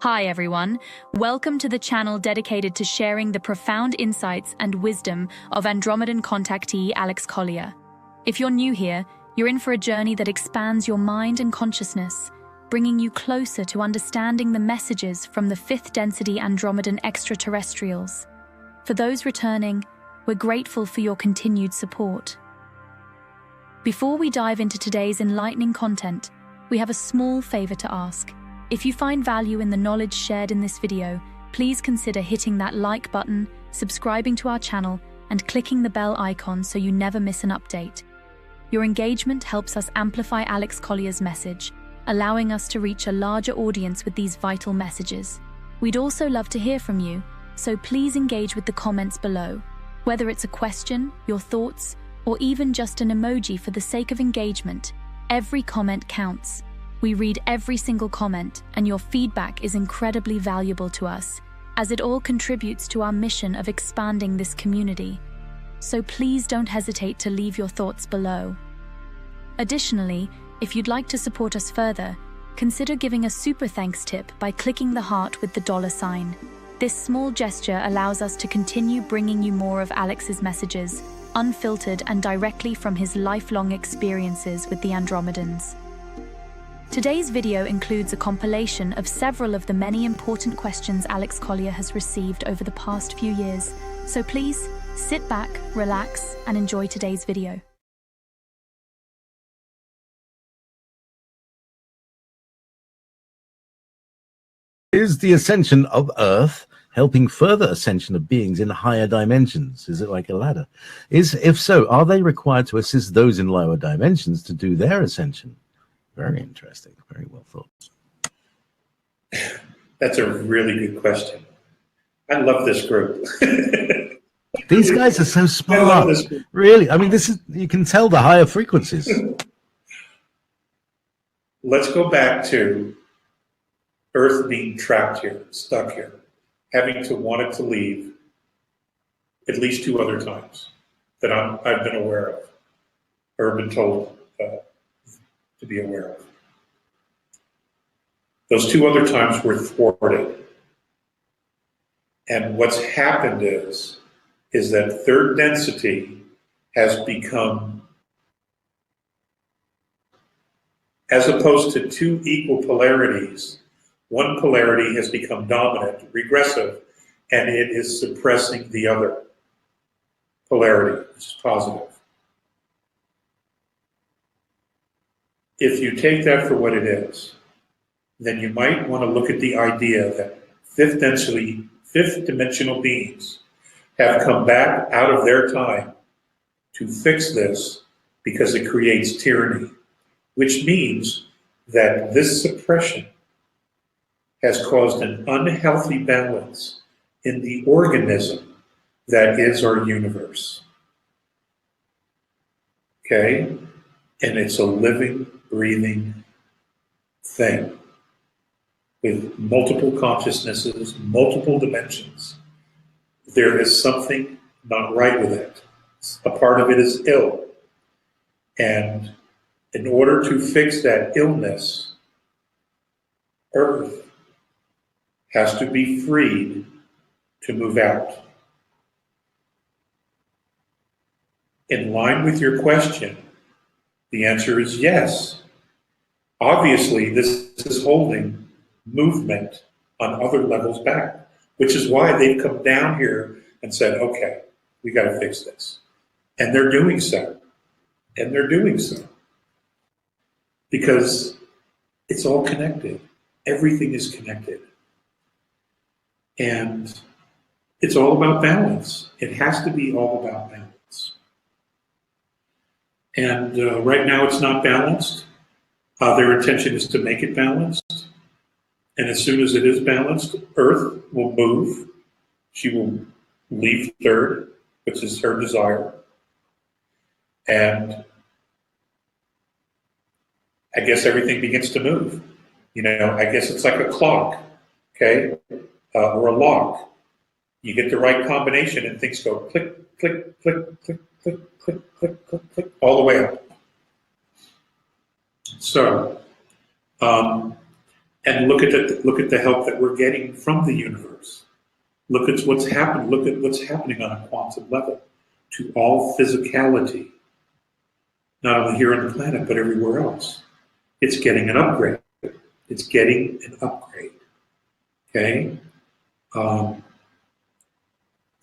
Hi everyone, welcome to the channel dedicated to sharing the profound insights and wisdom of Andromedan contactee Alex Collier. If you're new here, you're in for a journey that expands your mind and consciousness, bringing you closer to understanding the messages from the fifth density Andromedan extraterrestrials. For those returning, we're grateful for your continued support. Before we dive into today's enlightening content, we have a small favor to ask. If you find value in the knowledge shared in this video, please consider hitting that like button, subscribing to our channel, and clicking the bell icon so you never miss an update. Your engagement helps us amplify Alex Collier's message, allowing us to reach a larger audience with these vital messages. We'd also love to hear from you, so please engage with the comments below. Whether it's a question, your thoughts, or even just an emoji for the sake of engagement, every comment counts. We read every single comment, and your feedback is incredibly valuable to us, as it all contributes to our mission of expanding this community. So please don't hesitate to leave your thoughts below. Additionally, if you'd like to support us further, consider giving a super thanks tip by clicking the heart with the $sign. This small gesture allows us to continue bringing you more of Alex's messages, unfiltered and directly from his lifelong experiences with the Andromedans. Today's video includes a compilation of several of the many important questions Alex Collier has received over the past few years, so please sit back, relax, and enjoy today's video. Is the ascension of Earth helping further ascension of beings in higher dimensions? Is it like a ladder? If so, are they required to assist those in lower dimensions to do their ascension? Very interesting. Very well thought. That's a really good question. I love this group. These guys are so smart. Really. I mean, you can tell the higher frequencies. Let's go back to Earth being trapped here, stuck here, having to want it to leave at least 2 other times that I've been aware of or been told to be aware of. Those 2 other times were thwarted. And what's happened is that third density has become, as opposed to 2 equal polarities, one polarity has become dominant, regressive, and it is suppressing the other polarity, which is positive. If you take that for what it is, then you might want to look at the idea that fifth dimensional beings have come back out of their time to fix this because it creates tyranny, which means that this suppression has caused an unhealthy balance in the organism that is our universe. Okay? And it's a living, breathing thing with multiple consciousnesses, multiple dimensions. There is something not right with it. A part of it is ill. And in order to fix that illness, Earth has to be freed to move out. In line with your question, the answer is yes. Obviously, this is holding movement on other levels back, which is why they've come down here and said, okay, we got to fix this. And they're doing so. And they're doing so. Because it's all connected. Everything is connected. And it's all about balance. It has to be all about balance. And right now it's not balanced. Their intention is to make it balanced. And as soon as it is balanced, Earth will move. She will leave third, which is her desire. And I guess everything begins to move. You know, I guess it's like a clock, okay? Or a lock. You get the right combination and things go click, click, click, click, click, click, click, click, click, all the way up. So And look at the help that we're getting from the universe. Look at what's happening. Look at what's happening on a quantum level to all physicality, not only here on the planet but everywhere else. It's getting an upgrade. It's getting an upgrade. Okay.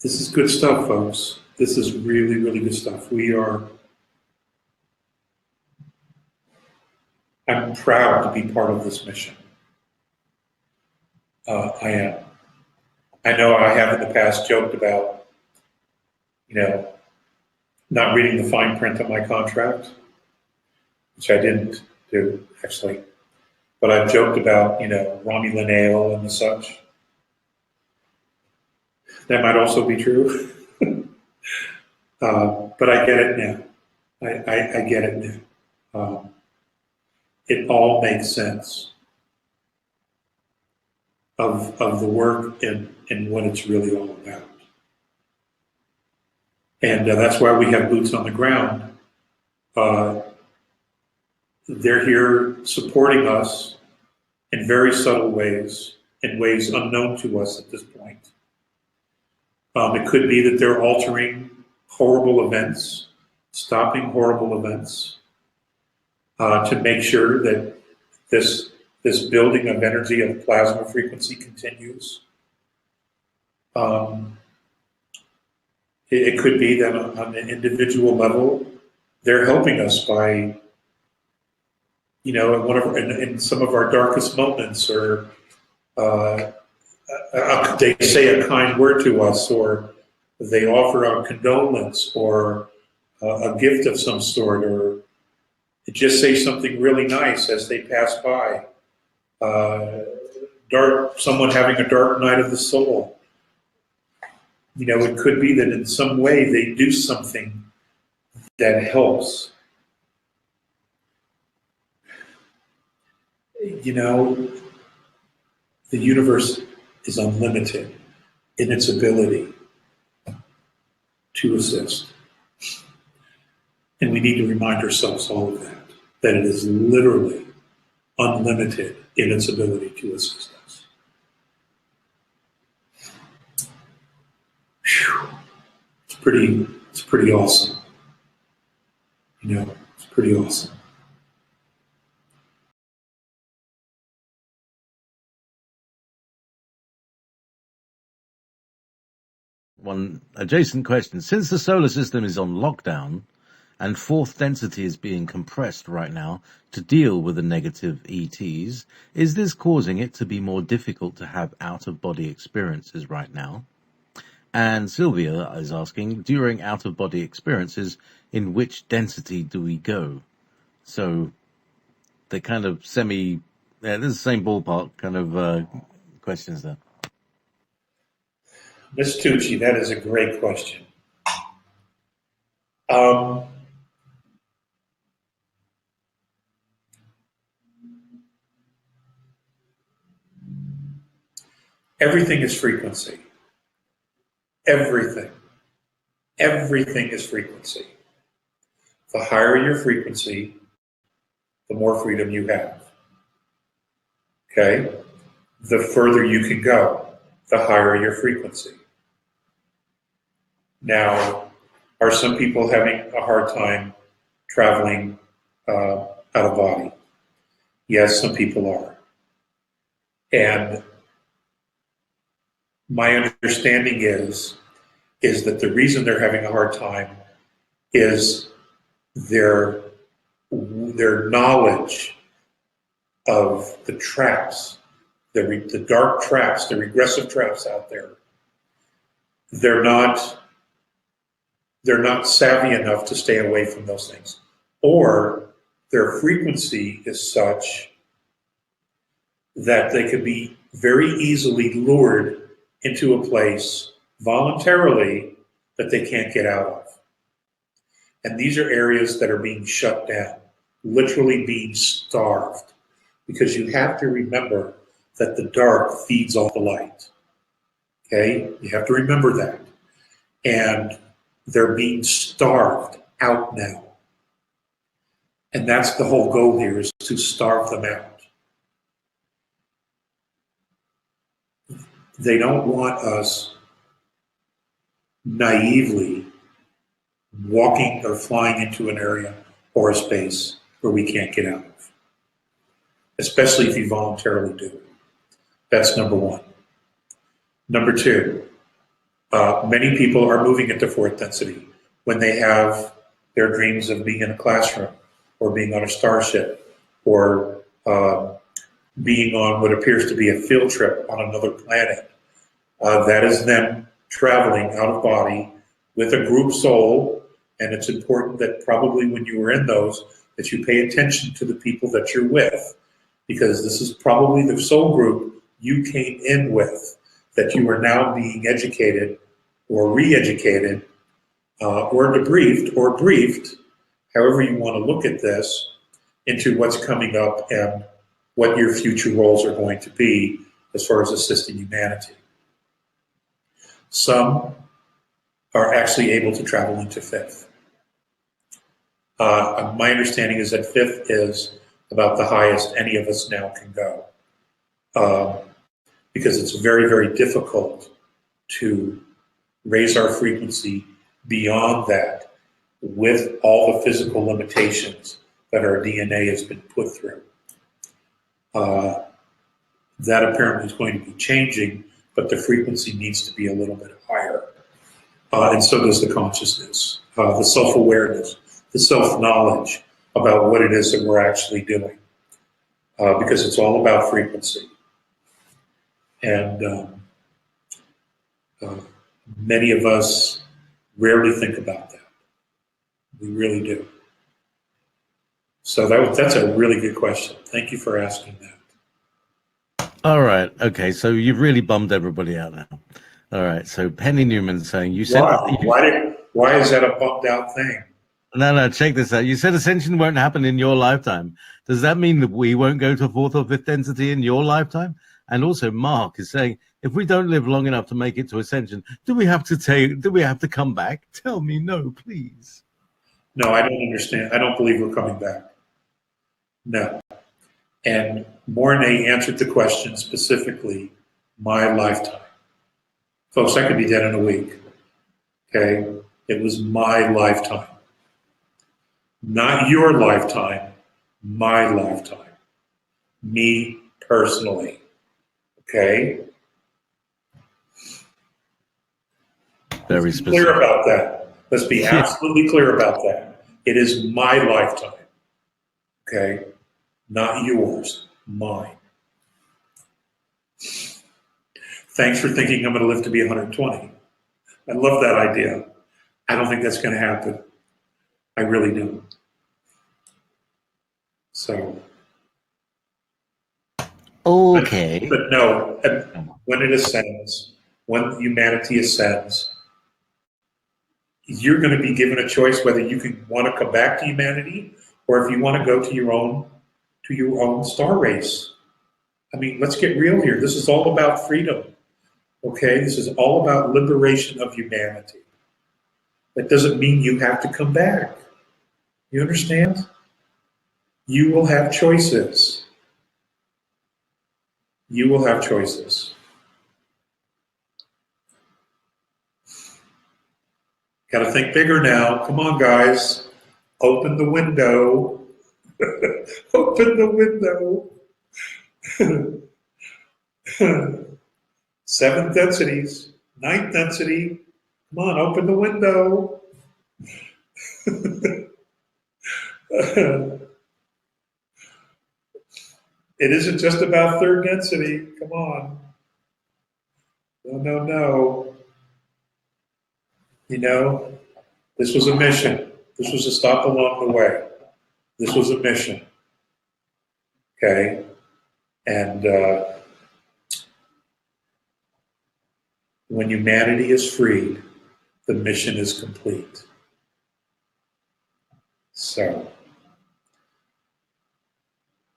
This is good stuff, folks. This is really, really good stuff. I'm proud to be part of this mission. I am. I know I have in the past joked about, not reading the fine print of my contract, which I didn't do, actually. But I've joked about, Romulan ale and the such. That might also be true. But I get it now. I get it now. It all makes sense of the work and what it's really all about. And that's why we have boots on the ground. They're here supporting us in very subtle ways, in ways unknown to us at this point. It could be that they're altering horrible events, stopping horrible events, to make sure that this building of energy of plasma frequency continues. It could be that on an individual level, they're helping us by, in some of our darkest moments, or they say a kind word to us, or they offer a condolence, or a gift of some sort, or just say something really nice as they pass by. Someone having a dark night of the soul. It could be that in some way they do something that helps. The universe is unlimited in its ability to assist. And we need to remind ourselves all of that it is literally unlimited in its ability to assist us. Whew. It's pretty awesome. It's pretty awesome. One adjacent question. Since the solar system is on lockdown and fourth density is being compressed right now to deal with the negative ETs, is this causing it to be more difficult to have out-of-body experiences right now? And Sylvia is asking, during out-of-body experiences, in which density do we go? So they're kind of this is the same ballpark kind of questions there. Ms. Tucci, that is a great question. Everything is frequency. Everything is frequency. The higher your frequency, the more freedom you have. Okay? The further you can go, the higher your frequency. Now, are some people having a hard time traveling out of body? Yes, some people are. And my understanding is that the reason they're having a hard time is their knowledge of the traps, the dark traps, the regressive traps out there. They're not savvy enough to stay away from those things, or their frequency is such that they could be very easily lured into a place voluntarily that they can't get out of. And these are areas that are being shut down, literally being starved, because you have to remember that the dark feeds off the light. Okay? You have to remember that. And they're being starved out now. And that's the whole goal here, is to starve them out. they don't want us naively walking or flying into an area or a space where we can't get out of, especially if you voluntarily do it. That's number one. Number two, many people are moving into fourth density when they have their dreams of being in a classroom or being on a starship or being on what appears to be a field trip on another planet. That is them traveling out of body with a group soul, and it's important that probably when you are in those, that you pay attention to the people that you're with, because this is probably the soul group you came in with, that you are now being educated or re-educated or debriefed or briefed, however you want to look at this, into what's coming up and what your future roles are going to be as far as assisting humanity. Some are actually able to travel into fifth. My understanding is that fifth is about the highest any of us now can go, because it's very, very difficult to raise our frequency beyond that with all the physical limitations that our DNA has been put through. That apparently is going to be changing, but the frequency needs to be a little bit higher. And so does the consciousness, the self-awareness, the self-knowledge about what it is that we're actually doing, because it's all about frequency. And many of us rarely think about that. We really do. So that's a really good question. Thank you for asking that. All right. Okay. So you've really bummed everybody out now. All right. So Penny Newman saying you said why is that a bummed out thing? No, check this out. You said ascension won't happen in your lifetime. Does that mean that we won't go to fourth or fifth density in your lifetime? And also Mark is saying, if we don't live long enough to make it to ascension, do we have to come back? Tell me no, please. No, I don't understand. I don't believe we're coming back. No. And Mornay answered the question specifically, my lifetime. Folks, I could be dead in a week. Okay? It was my lifetime. Not your lifetime, my lifetime. Me personally. Okay? Very Let's be specific. clear about that. Let's be absolutely clear about that. It is my lifetime. Okay? Not yours, mine. Thanks for thinking I'm going to live to be 120. I love that idea. I don't think that's going to happen. I really don't. So. Okay. But no, when it ascends, when humanity ascends, you're going to be given a choice whether you can want to come back to humanity or if you want to go to your own star race. I mean, let's get real here. This is all about freedom. Okay? This is all about liberation of humanity. That doesn't mean you have to come back. You understand? You will have choices. You will have choices. Got to think bigger now. Come on, guys. Open the window. Open the window. 7 densities, 9th density. Come on, open the window. It isn't just about 3rd density. Come on. No. You know, this was a mission. This was a stop along the way. This was a mission. Okay? And when humanity is freed, the mission is complete. So,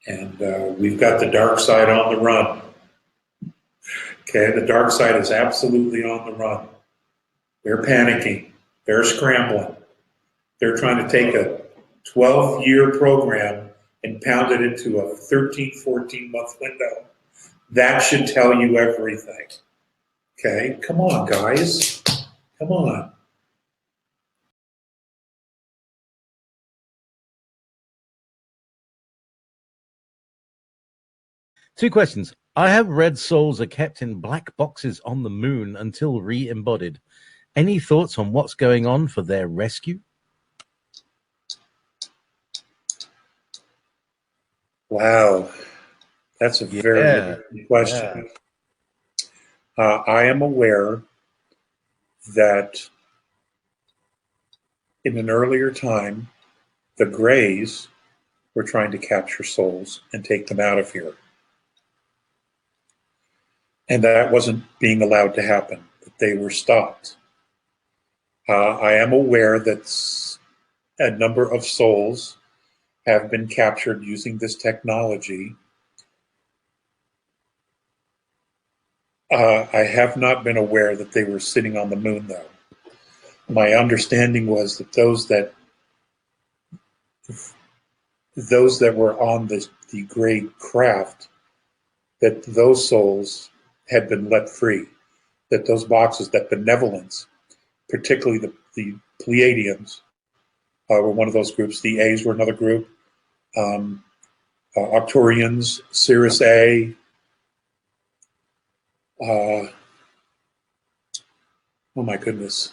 and we've got the dark side on the run. Okay, the dark side is absolutely on the run. They're panicking. They're scrambling. They're trying to take a 12-year program and pound it into a 13, 14-month window. That should tell you everything. Okay, come on, guys. Come on. Two questions. I have read souls are kept in black boxes on the moon until re-embodied. Any thoughts on what's going on for their rescue? Wow, that's a very interesting question. I am aware that in an earlier time, the Greys were trying to capture souls and take them out of here. And that wasn't being allowed to happen, that they were stopped. I am aware that a number of souls have been captured using this technology. I have not been aware that they were sitting on the moon, though. My understanding was that those that were on the gray craft, that those souls had been let free, that those boxes, that benevolence, particularly the Pleiadians, were one of those groups. The A's were another group. Arcturians, Cirrus A. Oh my goodness.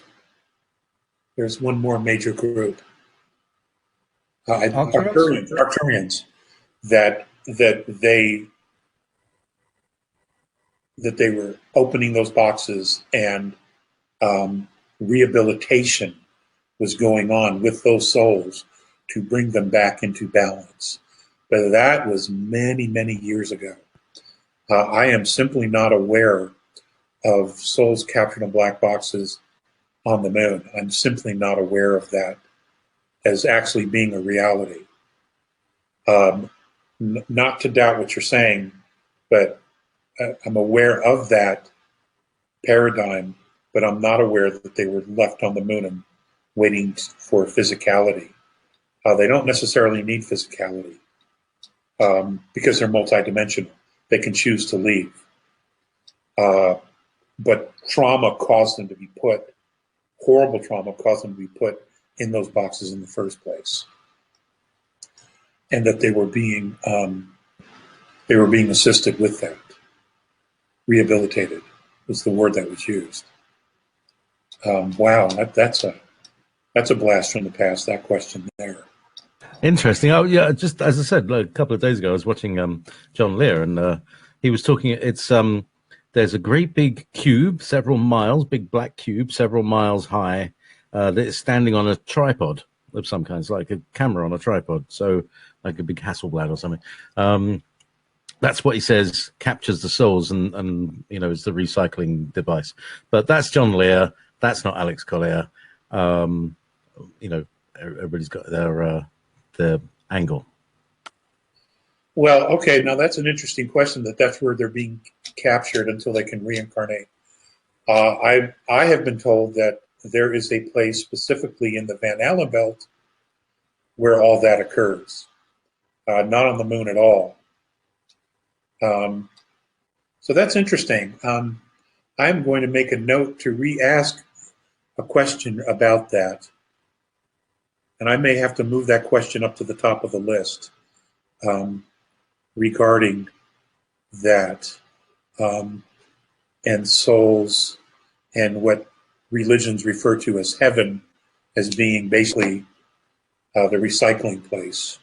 There's one more major group. Arcturians. That they were opening those boxes, and rehabilitation was going on with those souls to bring them back into balance. But that was many, many years ago. I am simply not aware of souls captured in black boxes on the moon. I'm simply not aware of that as actually being a reality. Not to doubt what you're saying, but I'm aware of that paradigm, but I'm not aware that they were left on the moon and waiting for physicality. They don't necessarily need physicality because they're multidimensional. They can choose to leave. But trauma caused them to be put, horrible trauma caused them to be put in those boxes in the first place. And that they were being assisted with that. Rehabilitated was the word that was used. Wow, that's a blast from the past, that question there. Interesting. Oh, yeah. Just as I said, like, a couple of days ago, I was watching John Lear, and he was talking. It's there's a great big cube, several miles, big black cube, several miles high, that is standing on a tripod of some kind. It's like a camera on a tripod, so like a big Hasselblad or something. That's what he says captures the souls, and you know, is the recycling device. But that's John Lear. That's not Alex Collier. You know, everybody's got their angle. Well, okay, now that's an interesting question, that's where they're being captured until they can reincarnate. I have been told that there is a place specifically in the Van Allen belt where all that occurs, not on the moon at all. So that's interesting. I'm going to make a note to re-ask a question about that. And I may have to move that question up to the top of the list regarding that and souls and what religions refer to as heaven as being basically the recycling place.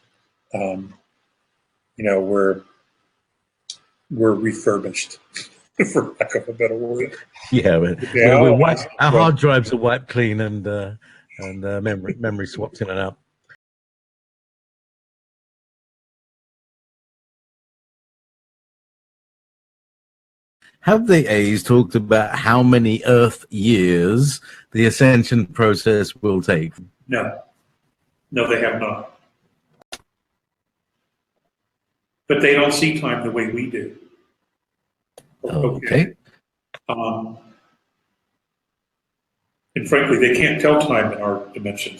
You know, we're refurbished, for lack of a better word. Yeah, we're wiped, our hard drives are wiped clean, and memory swapped in and out. Have the A's talked about how many Earth years the ascension process will take? No, they have not. But they don't see time the way we do. Okay. And frankly, they can't tell time in our dimension.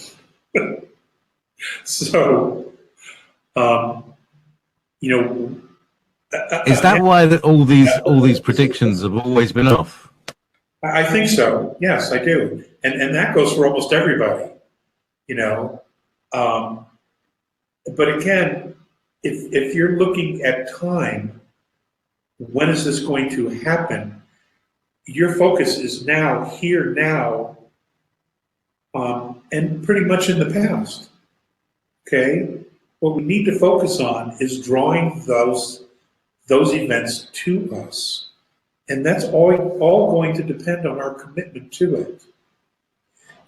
So, you know, is that why all these predictions have always been off? I think so. Yes, I do. And that goes for almost everybody, you know. But again, if you're looking at time, when is this going to happen? Your focus is now, here, now, and pretty much in the past. Okay? What we need to focus on is drawing those events to us. And that's all going to depend on our commitment to it.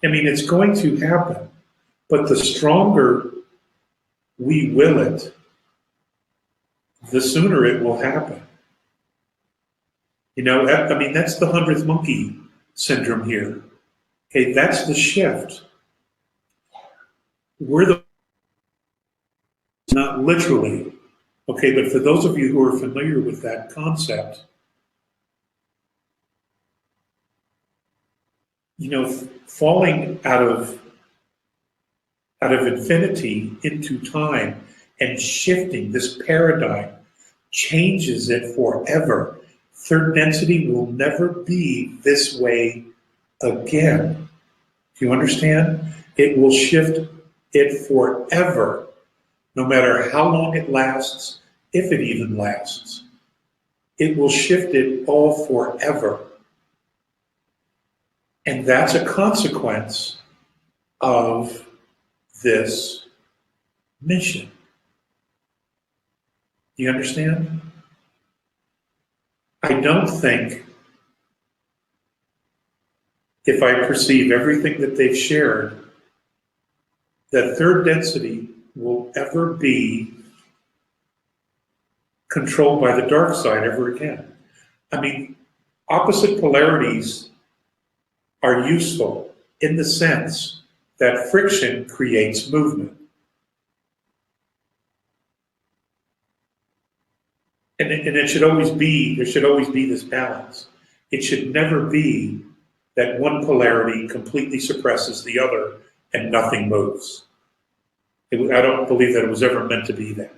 I mean, it's going to happen, but the stronger we will it, the sooner it will happen. You know, I mean, that's the 100th monkey syndrome here. Okay, that's the shift. Not literally, okay, but for those of you who are familiar with that concept, you know, falling out of infinity into time and shifting this paradigm changes it forever. Third density will never be this way again. Do you understand? It will shift it forever, no matter how long it lasts, if it even lasts. It will shift it all forever. And that's a consequence of this mission. Do you understand? I don't think, if I perceive everything that they've shared, that third density will ever be controlled by the dark side ever again. I mean, opposite polarities are useful in the sense that friction creates movement. And it should always be, there should always be this balance. It should never be that one polarity completely suppresses the other and nothing moves. I don't believe that it was ever meant to be that.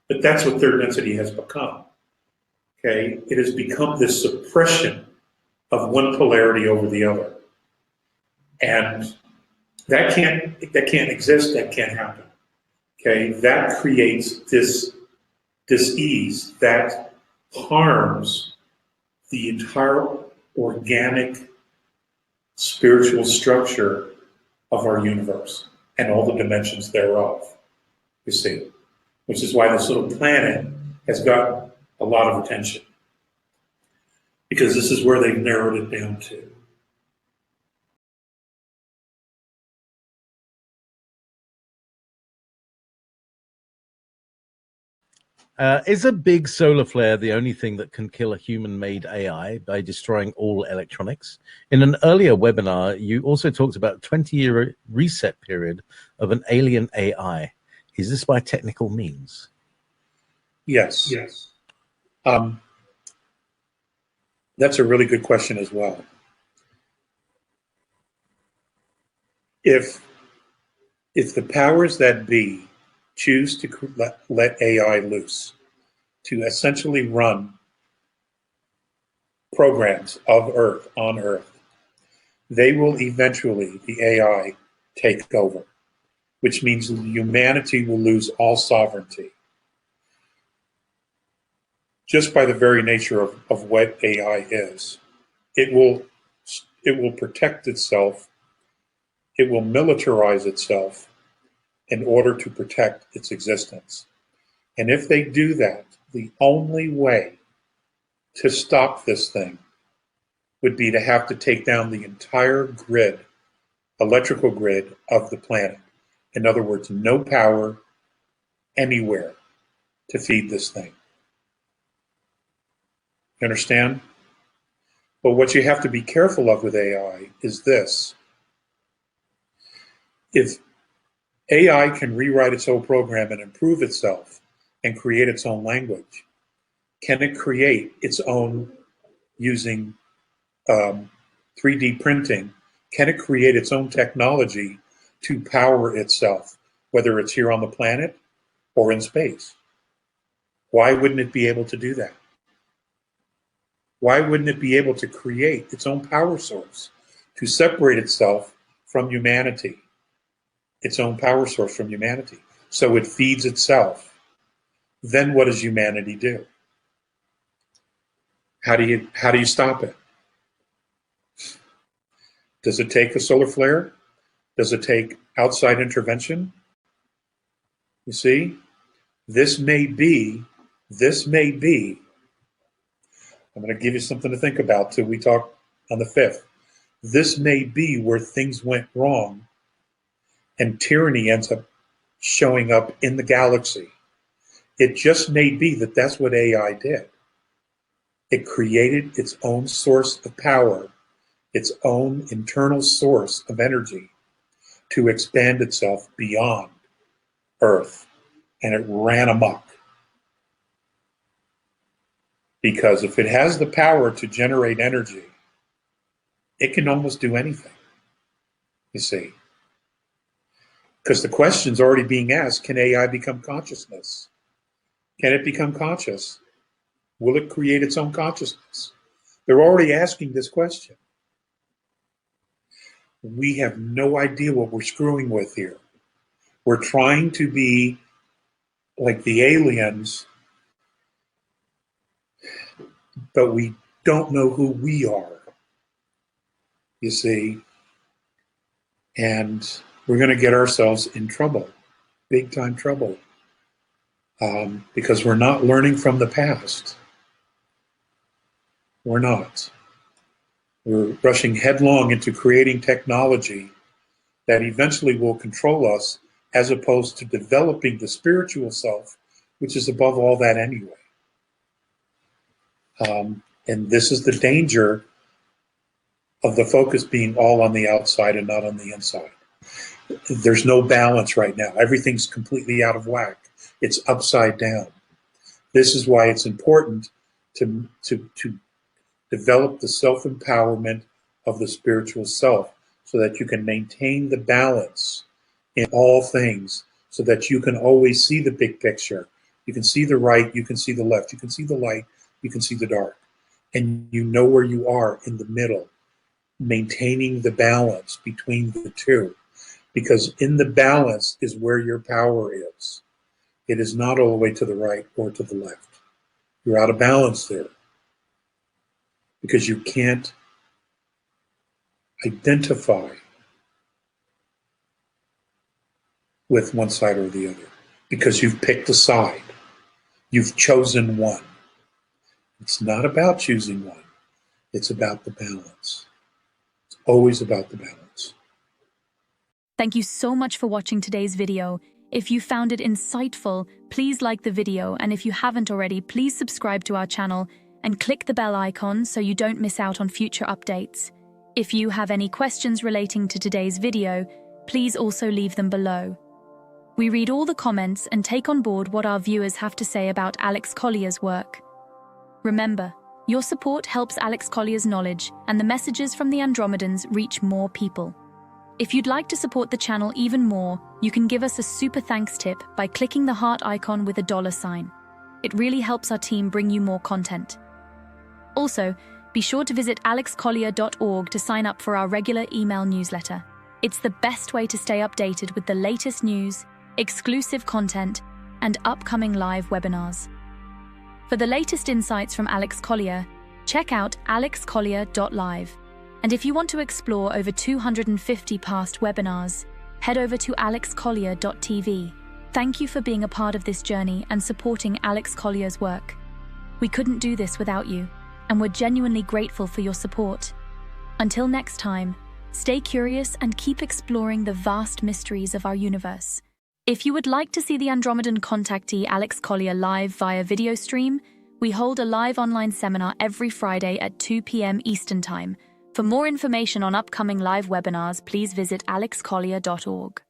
But that's what third density has become. Okay? It has become this suppression of one polarity over the other. And that can't exist, that can't happen. Okay? That creates this dis-ease that harms the entire organic spiritual structure of our universe and all the dimensions thereof, you see, which is why this little planet has got a lot of attention, because this is where they've narrowed it down to. Is a big solar flare the only thing that can kill a human-made AI by destroying all electronics? In an earlier webinar, you also talked about a 20-year reset period of an alien AI. Is this by technical means? Yes. That's a really good question as well. If the powers that be choose to let AI loose to essentially run programs of Earth on Earth, they will eventually, the AI, take over, which means humanity will lose all sovereignty. Just by the very nature of what AI is. It will protect itself, it will militarize itself in order to protect its existence. And if they do that, the only way to stop this thing would be to have to take down the entire grid, electrical grid of the planet. In other words, no power anywhere to feed this thing. You understand? But what you have to be careful of with AI is this. If AI can rewrite its own program and improve itself and create its own language, can it create its own, using 3D printing, can it create its own technology to power itself, whether it's here on the planet or in space? Why wouldn't it be able to do that? Why wouldn't it be able to create its own power source to separate itself from humanity? Its own power source from humanity. So it feeds itself. Then what does humanity do? How do you stop it? Does it take a solar flare? Does it take outside intervention? You see, this may be, I'm going to give you something to think about till we talk on the 5th. This may be where things went wrong and tyranny ends up showing up in the galaxy. It just may be that that's what AI did. It created its own source of power, its own internal source of energy to expand itself beyond Earth, and it ran amok. Because if it has the power to generate energy, it can almost do anything, you see. Because the question's already being asked, can AI become consciousness? Can it become conscious? Will it create its own consciousness? They're already asking this question. We have no idea what we're screwing with here. We're trying to be like the aliens, but we don't know who we are, you see. And we're going to get ourselves in trouble, big time trouble, because we're not learning from the past. We're not. We're rushing headlong into creating technology that eventually will control us, as opposed to developing the spiritual self, which is above all that anyway. And this is the danger of the focus being all on the outside and not on the inside. There's no balance right now. Everything's completely out of whack. It's upside down. This is why it's important to develop the self-empowerment of the spiritual self, so that you can maintain the balance in all things, so that you can always see the big picture. You can see the right, you can see the left, you can see the light, you can see the dark. And you know where you are in the middle, maintaining the balance between the two. Because in the balance is where your power is. It is not all the way to the right or to the left. You're out of balance there. Because you can't identify with one side or the other. Because you've picked a side. You've chosen one. It's not about choosing one. It's about the balance. It's always about the balance. Thank you so much for watching today's video. If you found it insightful, please like the video, and if you haven't already, please subscribe to our channel and click the bell icon so you don't miss out on future updates. If you have any questions relating to today's video, please also leave them below. We read all the comments and take on board what our viewers have to say about Alex Collier's work. Remember, your support helps Alex Collier's knowledge and the messages from the Andromedans reach more people. If you'd like to support the channel even more, you can give us a super thanks tip by clicking the heart icon with a $sign. It really helps our team bring you more content. Also, be sure to visit alexcollier.org to sign up for our regular email newsletter. It's the best way to stay updated with the latest news, exclusive content, and upcoming live webinars. For the latest insights from Alex Collier, check out alexcollier.live. And if you want to explore over 250 past webinars, head over to alexcollier.tv. Thank you for being a part of this journey and supporting Alex Collier's work. We couldn't do this without you, and we're genuinely grateful for your support. Until next time, stay curious and keep exploring the vast mysteries of our universe. If you would like to see the Andromedan contactee Alex Collier live via video stream, we hold a live online seminar every Friday at 2 p.m. Eastern Time. For more information on upcoming live webinars, please visit alexcollier.org.